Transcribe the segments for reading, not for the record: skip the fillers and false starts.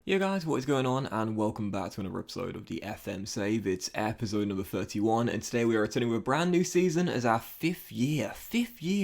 Yo guys, what is going on, and welcome back to another episode of the FM Save. It's episode number 31, and today we are returning with a brand new season as our fifth year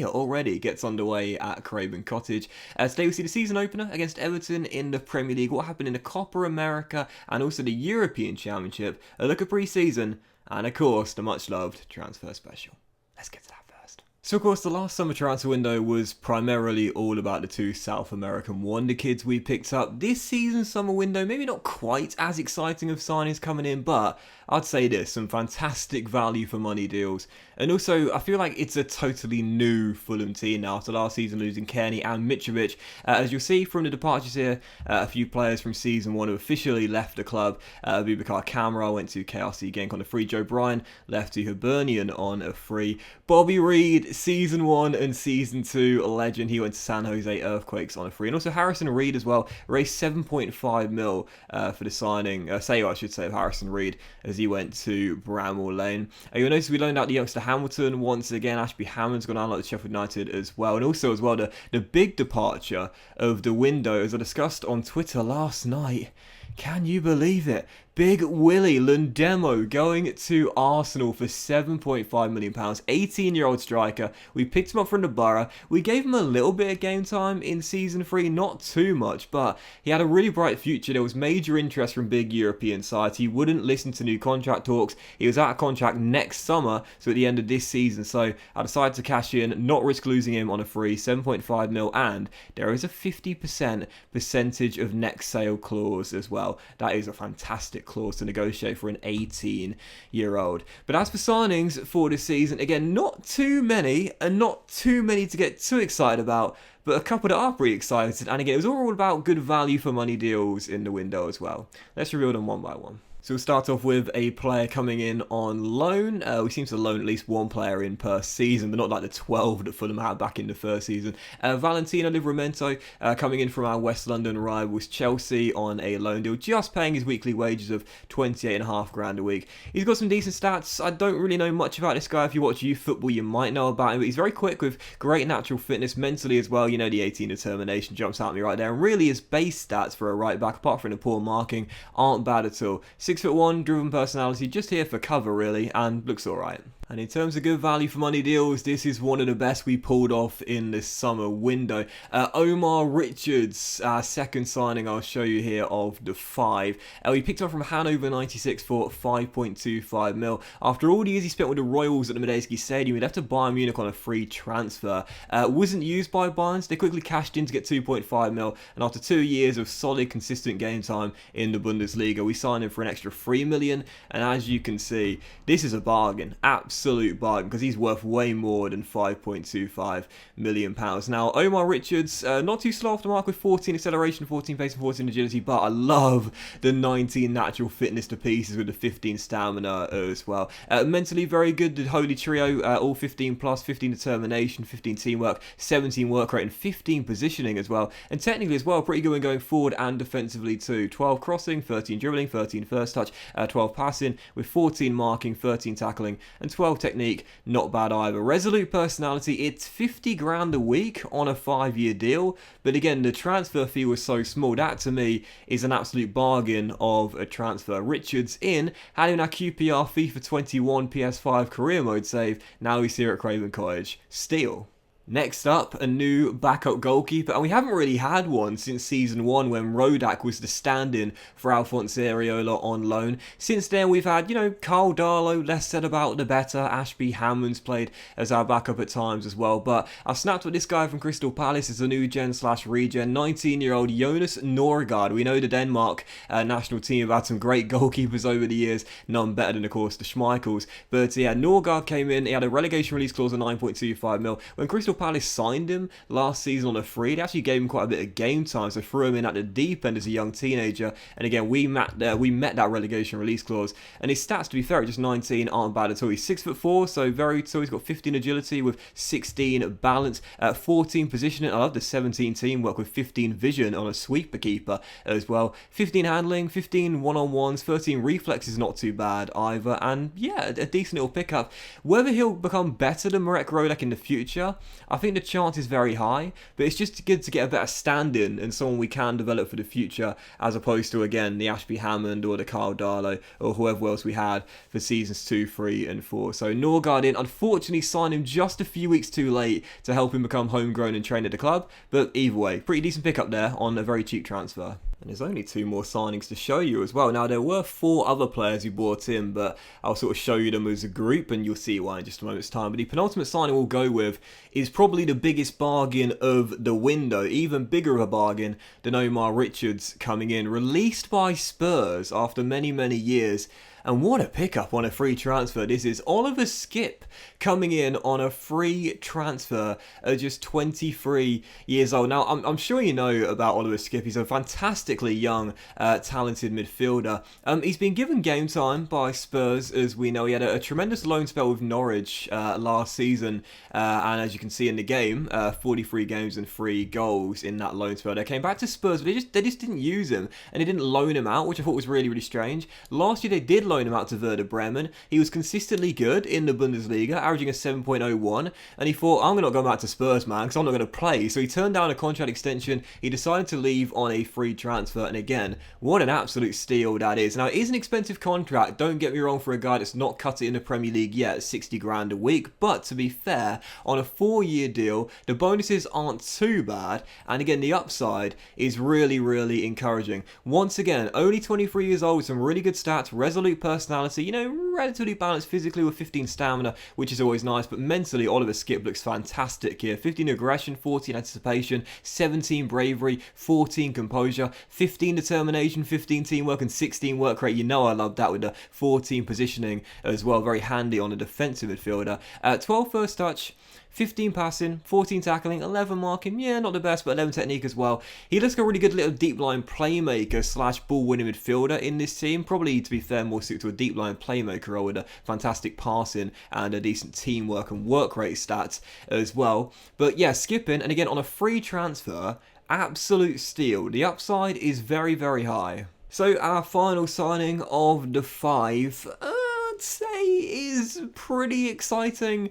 already gets underway at Craven Cottage. Today we see the season opener against Everton in the Premier League, what happened in the Copa America and also the European Championship, a look at pre-season, and of course the much loved transfer special. Let's get to that first. So of course the last summer transfer window was primarily all about the two South American wonder kids we picked up. This season's summer window, maybe not quite as exciting of signings coming in, but I'd say this, some fantastic value for money deals. And also, I feel like it's a totally new Fulham team now after last season losing Kearney and Mitrovic. As you'll see from the departures here, a few players from season 1 have officially left the club. Boubacar Kamara went to KRC Genk on a free. Joe Brining left to Hibernian on a free. Bobby Reed, season 1 and season 2 legend. He went to San Jose Earthquakes on a free. And also Harrison Reed as well, raised 7.5 mil for the signing, of Harrison Reed as he went to Bramall Lane. You'll notice we loaned out the youngster Hamilton once again. Ashby Hammond's gone out like the Sheffield United as well. And also as well, the big departure of the window, as I discussed on Twitter last night. Can you believe it? Big Willie Lundemo going to Arsenal for £7.5 million. 18-year-old striker. We picked him up from the Borough. We gave him a little bit of game time in Season 3, not too much, but he had a really bright future. There was major interest from big European sides. He wouldn't listen to new contract talks. He was out of contract next summer, so at the end of this season. So I decided to cash in, not risk losing him on a free, 7.5 mil, and there is a 50% percentage of next sale clause as well. That is a fantastic clause to negotiate for an 18-year-old. But as for signings for this season, again, not too many, and not too many to get too excited about, but a couple that are pretty excited. And again, it was all about good value for money deals in the window as well. Let's reveal them one by one. So we'll start off with a player coming in on loan. We seem to loan at least one player in per season, but not like the 12 that Fulham had back in the first season. Valentino Livramento coming in from our West London rivals Chelsea on a loan deal, just paying his weekly wages of 28.5 grand a week. He's got some decent stats. I don't really know much about this guy. If you watch youth football, you might know about him, but he's very quick with great natural fitness, mentally as well. You know, the 18 determination jumps out at me right there, and really his base stats for a right back, apart from the poor marking, aren't bad at all. 6'1", driven personality, just here for cover really, and looks alright. And in terms of good value for money deals, this is one of the best we pulled off in this summer window. Omar Richards, our second signing I'll show you here of the 5. We picked up from Hanover 96 for 5.25 mil. After all the years he spent with the Royals at the Medeski Stadium, he left to Bayern Munich on a free transfer. Wasn't used by Bayern, so they quickly cashed in to get 2.5 mil. And after 2 years of solid, consistent game time in the Bundesliga, we signed him for an extra 3 million. And as you can see, this is a bargain. Absolute bargain, because he's worth way more than £5.25 million. Now, Omar Richards, not too slow off the mark with 14 acceleration, 14 pace and 14 agility, but I love the 19 natural fitness to pieces with the 15 stamina as well. Mentally very good, the Holy Trio, all 15 plus, 15 determination, 15 teamwork, 17 work rate and 15 positioning as well. And technically as well, pretty good when going forward and defensively too. 12 crossing, 13 dribbling, 13 first touch, 12 passing, with 14 marking, 13 tackling and 12 technique, not bad either. Resolute personality, it's 50 grand a week on a 5-year deal, but again, the transfer fee was so small. That to me is an absolute bargain of a transfer. Richards in, had him in our QPR FIFA 21 PS5 career mode save, now he's here at Craven Cottage. Steal. Next up, a new backup goalkeeper, and we haven't really had one since Season 1 when Rodak was the stand-in for Alphonse Areola on loan. Since then we've had, Carl Darlow, less said about the better. Ashby Hammond's played as our backup at times as well, but I snapped with this guy from Crystal Palace as a new gen/regen, 19-year-old Jonas Norgard. We know the Denmark national team have had some great goalkeepers over the years, none better than of course the Schmeichels, but yeah, Norgard came in, he had a relegation release clause of 9.25 mil. When Crystal Palace signed him last season on a free, they actually gave him quite a bit of game time, so threw him in at the deep end as a young teenager, and again we met that relegation release clause, and his stats, to be fair, at just 19 aren't bad at all. He's 6'4", so very tall. He's got 15 agility with 16 balance, 14 positioning. I love the 17 teamwork with 15 vision on a sweeper keeper as well, 15 handling, 15 one-on-ones, 13 reflexes, not too bad either, and yeah, a decent little pickup. Whether he'll become better than Marek Rodak in the future, I think the chance is very high, but it's just good to get a better stand-in and someone we can develop for the future, as opposed to, again, the Ashby Hammond or the Kyle Darlow or whoever else we had for seasons 2, 3 and 4. So Norgard in, unfortunately signed him just a few weeks too late to help him become homegrown and train at the club, but either way, pretty decent pickup there on a very cheap transfer. And there's only 2 more signings to show you as well. Now, there were 4 other players who bought in, but I'll sort of show you them as a group, and you'll see why in just a moment's time. But the penultimate signing we'll go with is probably the biggest bargain of the window, even bigger of a bargain than Omar Richards coming in. Released by Spurs after many, many years. And what a pickup on a free transfer. This is Oliver Skipp coming in on a free transfer at just 23 years old. Now, I'm sure you know about Oliver Skipp. He's a fantastically young, talented midfielder. He's been given game time by Spurs, as we know. He had a tremendous loan spell with Norwich last season. And as you can see in the game, 43 games and 3 goals in that loan spell. They came back to Spurs, but they just didn't use him. And they didn't loan him out, which I thought was really, really strange. Last year, they did loan him out to Werder Bremen. He was consistently good in the Bundesliga, averaging a 7.01, and he thought, I'm not going back to Spurs, man, because I'm not going to play. So he turned down a contract extension. He decided to leave on a free transfer, and again, what an absolute steal that is. Now, it is an expensive contract, don't get me wrong, for a guy that's not cut it in the Premier League yet, 60 grand a week, but to be fair, on a 4-year deal, the bonuses aren't too bad, and again, the upside is really, really encouraging. Once again, only 23 years old with some really good stats, resolute personality, you know, relatively balanced physically with 15 stamina, which is always nice, but mentally, Oliver Skipp looks fantastic here. 15 aggression, 14 anticipation, 17 bravery, 14 composure, 15 determination, 15 teamwork, and 16 work rate. You know I love that with the 14 positioning as well. Very handy on a defensive midfielder. 12 first touch, 15 passing, 14 tackling, 11 marking, yeah, not the best, but 11 technique as well. He looks like a really good little deep line playmaker slash ball winning midfielder in this team. Probably, to be fair, more suited to a deep line playmaker role with a fantastic passing and a decent teamwork and work rate stats as well. But yeah, skipping, and again, on a free transfer, absolute steal. The upside is very, very high. So our final signing of the 5, I'd say is pretty exciting.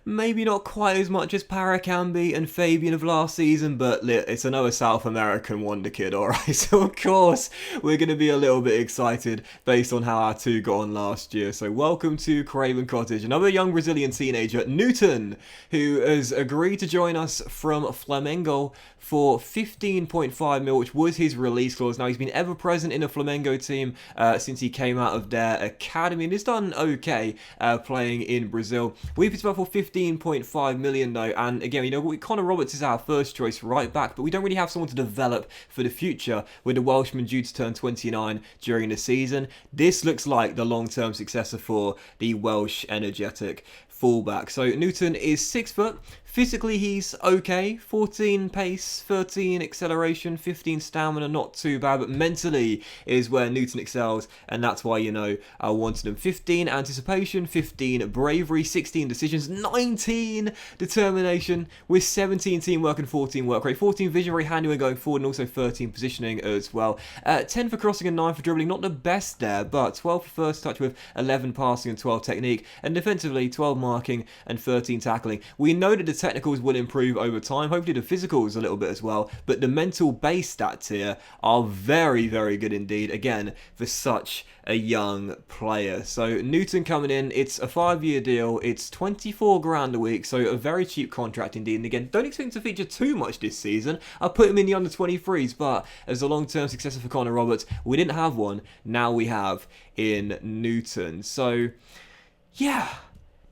Maybe not quite as much as Paracambi and Fabian of last season, but it's another South American wonder kid, alright? So of course, we're going to be a little bit excited based on how our 2 got on last year. So welcome to Craven Cottage, another young Brazilian teenager, Newton, who has agreed to join us from Flamengo for 15.5 mil, which was his release clause. Now, he's been ever present in the Flamengo team since he came out of their academy, and he's done okay playing in Brazil. We've picked him up for 15.5 million though, and again, you know, Connor Roberts is our first choice right back, but we don't really have someone to develop for the future with the Welshman due to turn 29 during the season. This looks like the long-term successor for the Welsh energetic fullback. So Newton is 6 foot. Physically, he's okay. 14 pace, 13 acceleration, 15 stamina, not too bad. But mentally is where Newton excels, and that's why, you know, I wanted him. 15 anticipation, 15 bravery, 16 decisions, 19 determination, with 17 teamwork and 14 work rate. 14 vision, very handy when going forward, and also 13 positioning as well. 10 for crossing and 9 for dribbling. Not the best there, but 12 for first touch with 11 passing and 12 technique. And defensively, 12 marking and 13 tackling. We know that the technicals will improve over time, hopefully the physicals a little bit as well, but the mental base stats here are very, very good indeed, again, for such a young player. So Newton coming in, it's a 5-year deal, it's 24 grand a week, so a very cheap contract indeed, and again, don't expect him to feature too much this season. I put him in the under 23s, but as a long-term successor for Connor Roberts, we didn't have one, now we have in Newton. So yeah,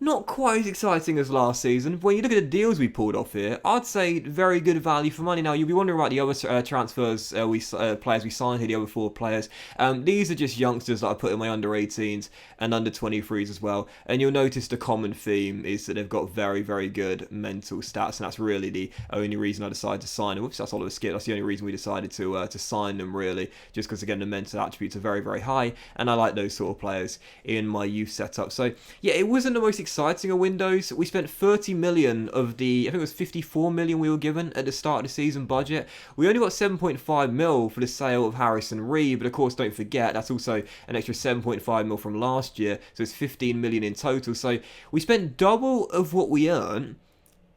not quite as exciting as last season. When you look at the deals we pulled off here, I'd say very good value for money. Now, you'll be wondering about the other transfers, players we signed here, the other 4 players. These are just youngsters that I put in my under 18s and under 23s as well. And you'll notice the common theme is that they've got very, very good mental stats, and that's really the only reason I decided to sign them. Whoops, that's Oliver Skipp. That's the only reason we decided to sign them, really, just because, again, the mental attributes are very, very high, and I like those sort of players in my youth setup. So, yeah, it wasn't the most exciting of windows. We spent 30 million of the, I think it was 54 million we were given at the start of the season budget. We only got 7.5 mil for the sale of Harrison Reed, but of course don't forget that's also an extra 7.5 mil from last year, so it's 15 million in total. So we spent double of what we earned,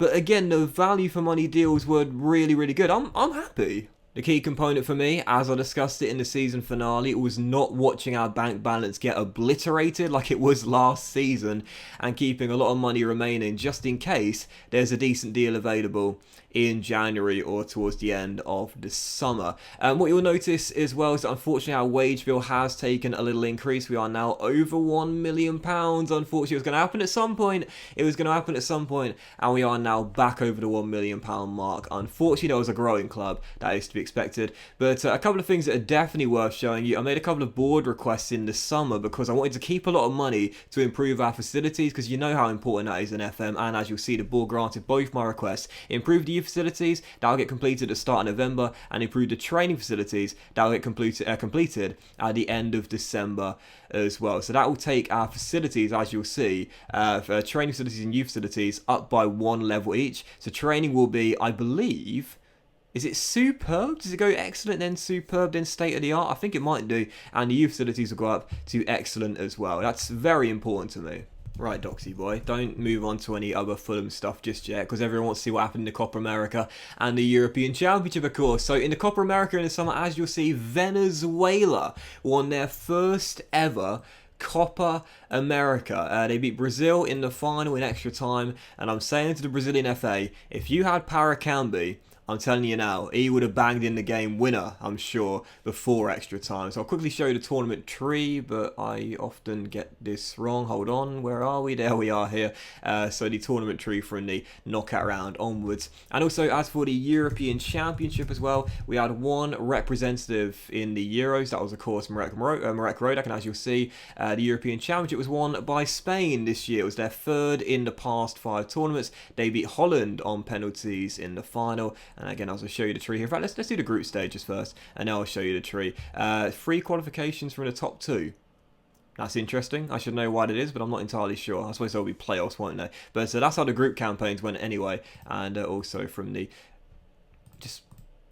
But again, the value for money deals were really, really good. I'm happy. The key component for me, as I discussed it in the season finale, was not watching our bank balance get obliterated like it was last season and keeping a lot of money remaining just in case there's a decent deal available in January or towards the end of the summer. What you'll notice as well is that unfortunately our wage bill has taken a little increase. We are now over £1 million. Unfortunately, it was going to happen at some point. And we are now back over the £1 million mark. Unfortunately, there was a growing club. That is to be expected. But a couple of things that are definitely worth showing you. I made a couple of board requests in the summer because I wanted to keep a lot of money to improve our facilities, because you know how important that is in FM. And as you'll see, the board granted both my requests. Improve the youth facilities, that'll get completed at the start of November, and improve the training facilities, that'll get completed at the end of December as well. So that will take our facilities, as you'll see, for training facilities and youth facilities, up by 1 level each. So training will be, I believe, is it superb? Does it go excellent, then superb, then state of the art? I think it might do. And the youth facilities will go up to excellent as well. That's very important to me. Right, Doxy boy, don't move on to any other Fulham stuff just yet, because everyone wants to see what happened in the Copa America and the European Championship, of course. So in the Copa America in the summer, as you'll see, Venezuela won their first ever Copa America. They beat Brazil in the final in extra time, and I'm saying to the Brazilian FA, if you had Paracambi, I'm telling you now, he would have banged in the game winner, I'm sure, before extra time. So I'll quickly show you the tournament tree, but I often get this wrong. Hold on, where are we? There we are here. So the tournament tree from the knockout round onwards. And also, as for the European Championship as well, we had one representative in the Euros. That was, of course, Marek Rodak. And as you'll see, the European Championship was won by Spain this year. It was their third in the past 5 tournaments. They beat Holland on penalties in the final. And again, I'll show you the tree here. In fact, let's do the group stages first, and then I'll show you the tree. 3 qualifications from the top 2. That's interesting. I should know what it is, but I'm not entirely sure. I suppose there'll be playoffs, won't there? But so that's how the group campaigns went anyway. And also from the...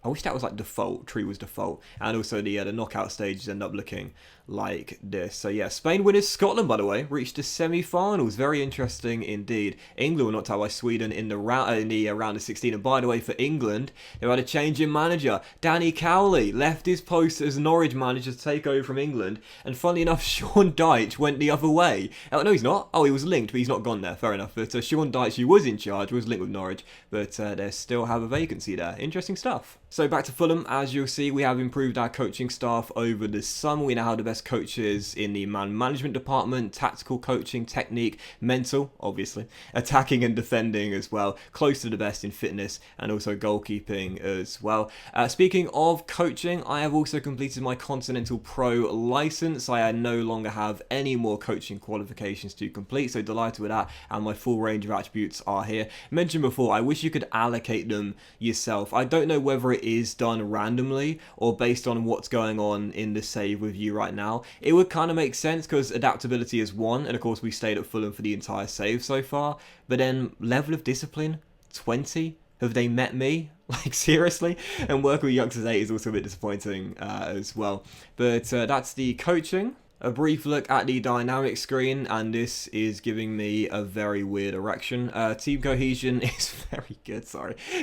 I wish that was like default. Tree was default. And also the knockout stages end up looking like this. So yeah, Spain winners. Scotland, by the way, reached the semi-finals. Very interesting indeed. England were knocked out by Sweden in the round of 16. And by the way, for England, they had a change in manager. Danny Cowley left his post as Norwich manager to take over from England. And funnily enough, Sean Dyche went the other way. Oh, no, he's not. Oh, he was linked, but he's not gone there. Fair enough. But Sean Dyche, who was in charge, was linked with Norwich. But they still have a vacancy there. Interesting stuff. So back to Fulham, as you'll see, we have improved our coaching staff over the summer. We now have the best coaches in the man management department, tactical coaching, technique, mental, obviously, attacking and defending as well, close to the best in fitness and also goalkeeping as well. Speaking of coaching, I have also completed my Continental Pro license. I no longer have any more coaching qualifications to complete, so delighted with that, and my full range of attributes are here. Mentioned before, I wish you could allocate them yourself. I don't know whether it is done randomly or based on what's going on in the save with you right now. It would kind of make sense because adaptability is 1, and of course we stayed at Fulham for the entire save so far, but then level of discipline 20. Have they met me? Like, seriously? And working with youngsters 8 is also a bit disappointing as well. But that's the coaching. A brief look at the dynamic screen, and this is giving me a very weird erection. Team cohesion is very good,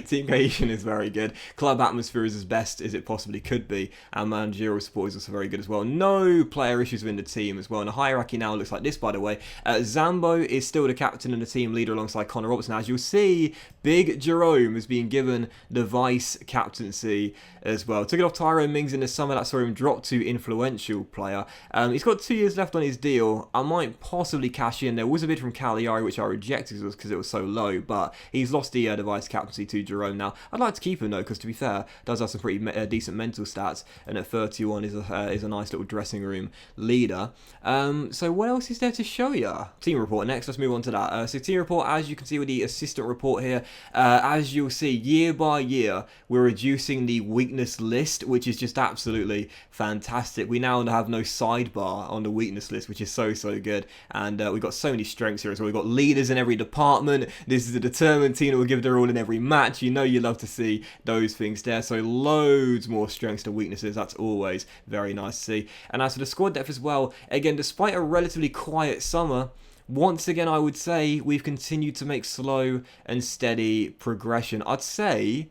Team cohesion is very good. Club atmosphere is as best as it possibly could be, and managerial support is also very good as well. No player issues within the team as well, and the hierarchy now looks like this, by the way. Zambo is still the captain and the team leader alongside Connor Robertson. As you'll see, Big Jerome has been given the vice captaincy as well. Took it off Tyrone Mings in the summer. That saw him drop to influential player. He's got 2 years left on his deal. I might possibly cash in. There was a bid from Cagliari which I rejected because it was so low, but he's lost the vice captaincy to Jerome now. I'd like to keep him though, because to be fair, does have some pretty decent mental stats, and at 31 is a nice little dressing room leader. So what else is there to show you? Team report next. Let's move on to that. So team report, as you can see with the assistant report here, as you'll see, year by year we're reducing the weakness list, which is just absolutely fantastic. We now have no sidebar on the weakness list, which is so good, and we've got so many strengths here as well. We've got leaders in every department. This is a determined team that will give their all in every match. You know you love to see those things there, so loads more strengths to weaknesses. That's always very nice to see. And as for the squad depth as well, again, despite a relatively quiet summer, once again, I would say we've continued to make slow and steady progression. I'd say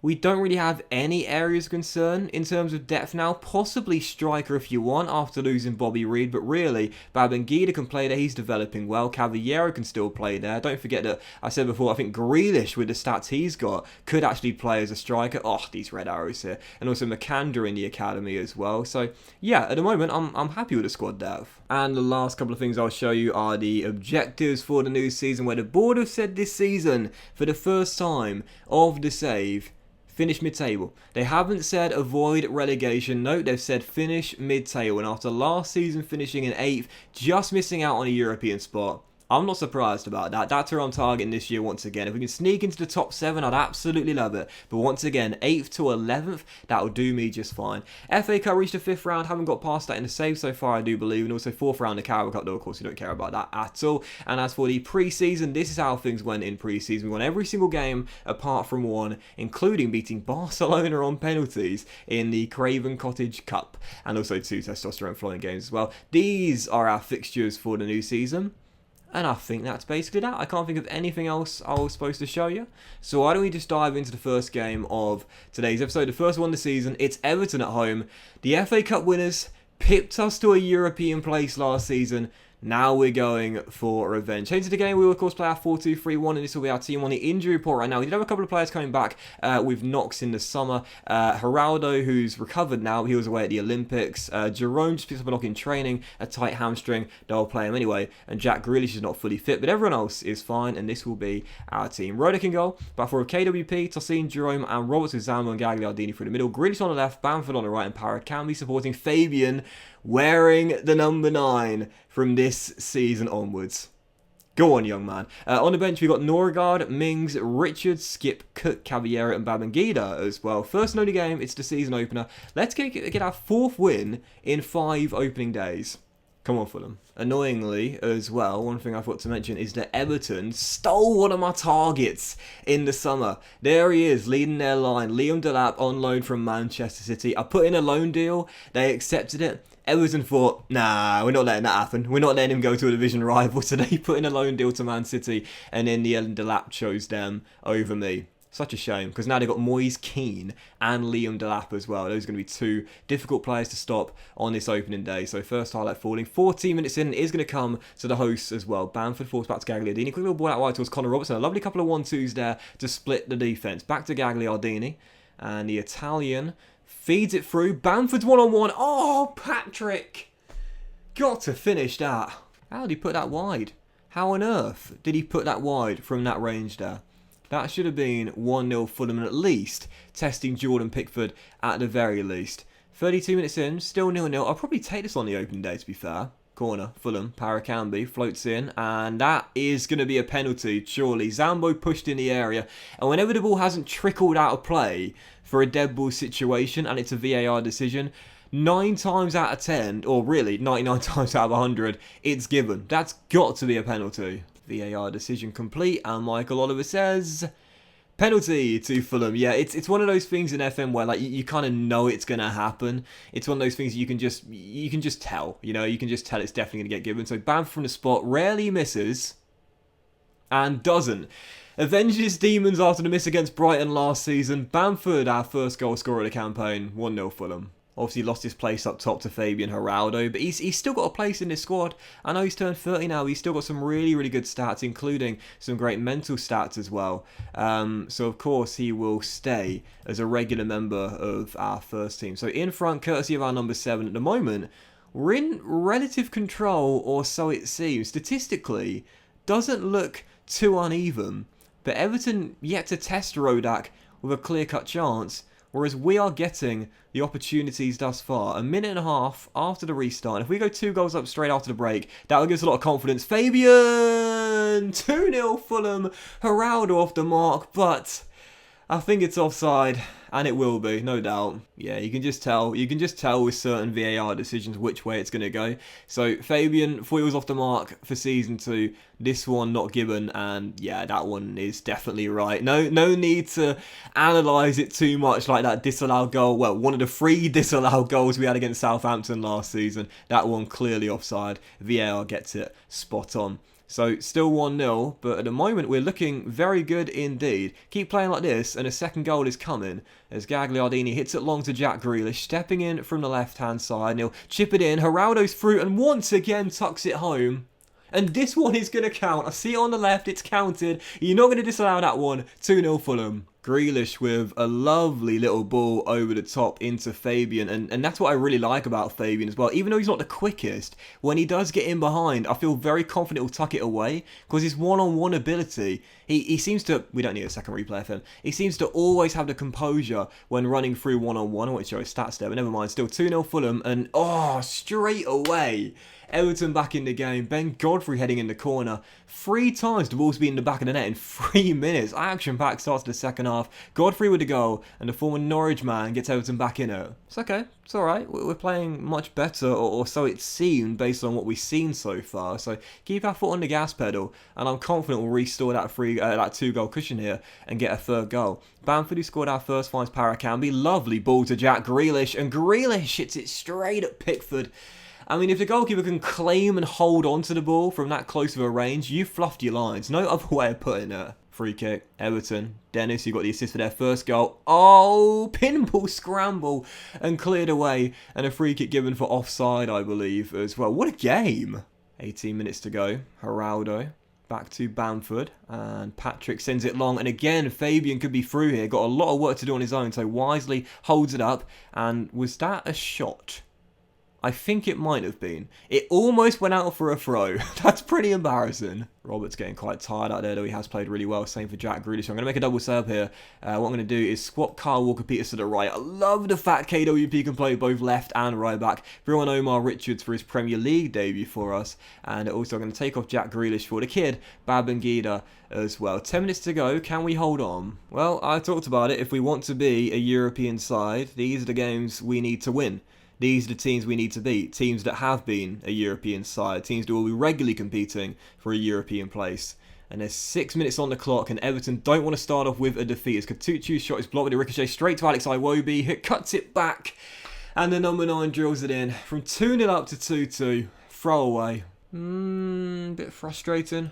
we don't really have any areas of concern in terms of depth now. Possibly striker if you want after losing Bobby Reed, but really, Babangida can play there. He's developing well. Caballero can still play there. Don't forget that I said before, I think Grealish, with the stats he's got, could actually play as a striker. Oh, these red arrows here. And also Makanda in the academy as well. So, yeah, at the moment, I'm happy with the squad depth. And the last couple of things I'll show you are the objectives for the new season, where the board have said this season, for the first time of the save, finish mid-table. They haven't said avoid relegation. No, they've said finish mid-table. And after last season finishing in 8th, just missing out on a European spot, I'm not surprised about that. That's where I'm targeting this year once again. If we can sneak into the top 7, I'd absolutely love it. But once again, 8th to 11th, that'll do me just fine. FA Cup reached the 5th round. Haven't got past that in the save so far, I do believe. And also 4th round the Carabao Cup, though, of course, we don't care about that at all. And as for the pre-season, this is how things went in pre-season. We won every single game apart from one, including beating Barcelona on penalties in the Craven Cottage Cup. And also 2 testosterone flowing games as well. These are our fixtures for the new season. And I think that's basically that. I can't think of anything else I was supposed to show you. So why don't we just dive into the first game of today's episode, the first one of the season. It's Everton at home. The FA Cup winners pipped us to a European place last season. Now we're going for revenge. Into the game, we will of course play our 4-2-3-1, and this will be our team on the injury report right now. We did have a couple of players coming back with knocks in the summer. Giraldo, who's recovered now, he was away at the Olympics. Jerome just picked up a knock in training, a tight hamstring. They'll play him anyway. And Jack Grealish is not fully fit, but everyone else is fine, and this will be our team. Roddick in goal, but for KWP, Tosin, Jerome, and Roberts with Zambo and Gagliardini through the middle. Grealish on the left, Bamford on the right, and Paracambi supporting Fabian, wearing the number 9 from this season onwards. Go on, young man. On the bench, we've got Norgard, Mings, Richards, Skip, Cook, Caballero, and Babangida as well. First and only game, it's the season opener. Let's get our 4th win in 5 opening days. Come on, Fulham. Annoyingly, as well, one thing I forgot to mention is that Everton stole one of my targets in the summer. There he is, leading their line. Liam Delap on loan from Manchester City. I put in a loan deal. They accepted it. Everton thought, nah, we're not letting that happen. We're not letting him go to a division rival. So they put in a loan deal to Man City. And in the end, Delap chose them over me. Such a shame, because now they've got Moise Keane and Liam Delap as well. Those are going to be 2 difficult players to stop on this opening day. So first highlight falling. 14 minutes in is going to come to the hosts as well. Bamford falls back to Gagliardini. Quick little ball out wide towards Connor Robertson. A lovely couple of 1-2s there to split the defence. Back to Gagliardini. And the Italian feeds it through. Bamford's one-on-one. Oh, Patrick! Got to finish that. How did he put that wide? How on earth did he put that wide from that range there? That should have been 1-0 Fulham, and at least testing Jordan Pickford at the very least. 32 minutes in, still 0-0. I'll probably take this on the open day, to be fair. Corner, Fulham, Paracambi floats in, and that is going to be a penalty, surely. Zambo pushed in the area, and whenever the ball hasn't trickled out of play for a dead ball situation, and it's a VAR decision, 9 times out of 10, or really 99 times out of 100, it's given. That's got to be a penalty. VAR decision complete, and Michael Oliver says penalty to Fulham. Yeah, it's one of those things in FM where like you kind of know it's gonna happen. It's one of those things you can just tell. You know, you can just tell it's definitely gonna get given. So Bamford from the spot rarely misses, and doesn't. Avenges demons after the miss against Brighton last season. Bamford, our first goal scorer of the campaign. 1-0 Fulham. Obviously lost his place up top to Fabian Giraldo, but he's still got a place in this squad. I know he's turned 30 now, he's still got some really, really good stats, including some great mental stats as well. So of course he will stay as a regular member of our first team. So in front, courtesy of our number 7 at the moment, we're in relative control, or so it seems. Statistically, doesn't look too uneven, but Everton yet to test Rodak with a clear-cut chance, whereas we are getting the opportunities thus far. A minute and a half after the restart. And if we go 2 goals up straight after the break, that will give us a lot of confidence. Fabian! 2-0 Fulham. Giraldo off the mark, but I think it's offside, and it will be, no doubt. Yeah, you can just tell. You can just tell with certain VAR decisions which way it's going to go. So Fabian, thought he was off the mark for season 2. This one not given, and yeah, that one is definitely right. No need to analyse it too much like that disallowed goal. Well, one of the 3 disallowed goals we had against Southampton last season. That one clearly offside. VAR gets it spot on. So still 1-0, but at the moment we're looking very good indeed. Keep playing like this, and a second goal is coming as Gagliardini hits it long to Jack Grealish, stepping in from the left-hand side. And he'll chip it in. Giraldo's through, and once again tucks it home. And this one is going to count. I see it on the left, it's counted. You're not going to disallow that one. 2-0 Fulham. Grealish with a lovely little ball over the top into Fabian, and that's what I really like about Fabian as well. Even though he's not the quickest, when he does get in behind, I feel very confident he'll tuck it away, because his one-on-one ability, he seems to, we don't need a second replay of him, he seems to always have the composure when running through one-on-one. I want to show his stats there, but never mind. Still 2-0 Fulham, and straight away, Everton back in the game. Ben Godfrey heading in the corner. 3 times the ball's been in the back of the net in 3 minutes. Action-packed starts the second half. Godfrey with the goal, and the former Norwich man gets Everton back in it. It's okay. It's alright. We're playing much better, or so it seemed, based on what we've seen so far. So keep our foot on the gas pedal, and I'm confident we'll restore that 2-goal cushion here and get a 3rd goal. Bamford, who scored our first, finds Paracambi. Lovely ball to Jack Grealish, and Grealish hits it straight at Pickford. I mean, if the goalkeeper can claim and hold on to the ball from that close of a range, you've fluffed your lines. No other way of putting it. Free kick, Everton. Dennis, who got the assist for their first goal. Pinball scramble and cleared away. And a free kick given for offside, I believe, as well. What a game. 18 minutes to go. Giraldo. Back to Bamford, and Patrick sends it long, and again Fabian could be through here. Got a lot of work to do on his own, so wisely holds it up. And was that a shot? I think it might have been. It almost went out for a throw. That's pretty embarrassing. Robert's getting quite tired out there, though he has played really well. Same for Jack Grealish. So I'm going to make a double sub here. What I'm going to do is swap Kyle Walker-Peters to the right. I love the fact KWP can play both left and right back. Bring on Omar Richards for his Premier League debut for us. And also I'm going to take off Jack Grealish for the kid, Babangida, as well. 10 minutes to go. Can we hold on? Well, I talked about it. If we want to be a European side, these are the games we need to win. These are the teams we need to beat. Teams that have been a European side. Teams that will be regularly competing for a European place. And there's 6 minutes on the clock, and Everton don't want to start off with a defeat. As Katuchu's shot is blocked with a ricochet straight to Alex Iwobi, who cuts it back. And the number 9 drills it in. From 2-0 up to 2-2. Throw away. Bit frustrating.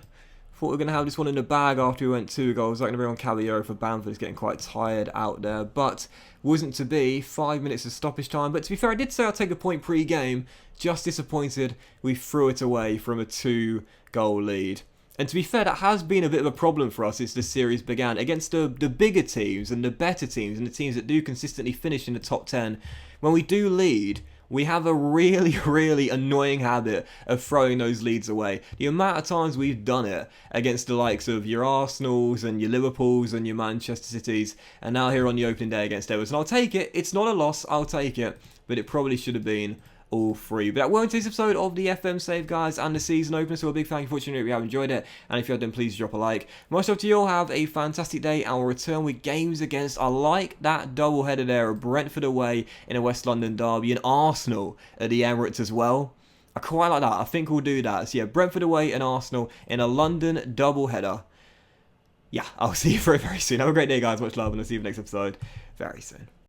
Thought we were going to have this one in the bag after we went 2 goals. Like going to bring on Caballero for Bamford. Is getting quite tired out there. But wasn't to be. 5 minutes of stoppage time. But to be fair, I did say I'd take a point pre-game. Just disappointed we threw it away from a 2-goal lead. And to be fair, that has been a bit of a problem for us since the series began. Against the bigger teams and the better teams and the teams that do consistently finish in the top 10. When we do lead, we have a really, really annoying habit of throwing those leads away. The amount of times we've done it against the likes of your Arsenals and your Liverpools and your Manchester Cities, and now here on the opening day against Everton. I'll take it. It's not a loss. I'll take it. But it probably should have been all 3. But that won't today's episode of the FM Save, guys, and the season opener. So a big thank you for tuning in if you have enjoyed it. And if you have, then please drop a like. Much love to you all. Have a fantastic day, and we'll return with games against, I like that double header there, of Brentford away in a West London derby and Arsenal at the Emirates as well. I quite like that. I think we'll do that. So yeah, Brentford away and Arsenal in a London double header. Yeah, I'll see you very, very soon. Have a great day, guys. Much love, and I'll see you in the next episode very soon.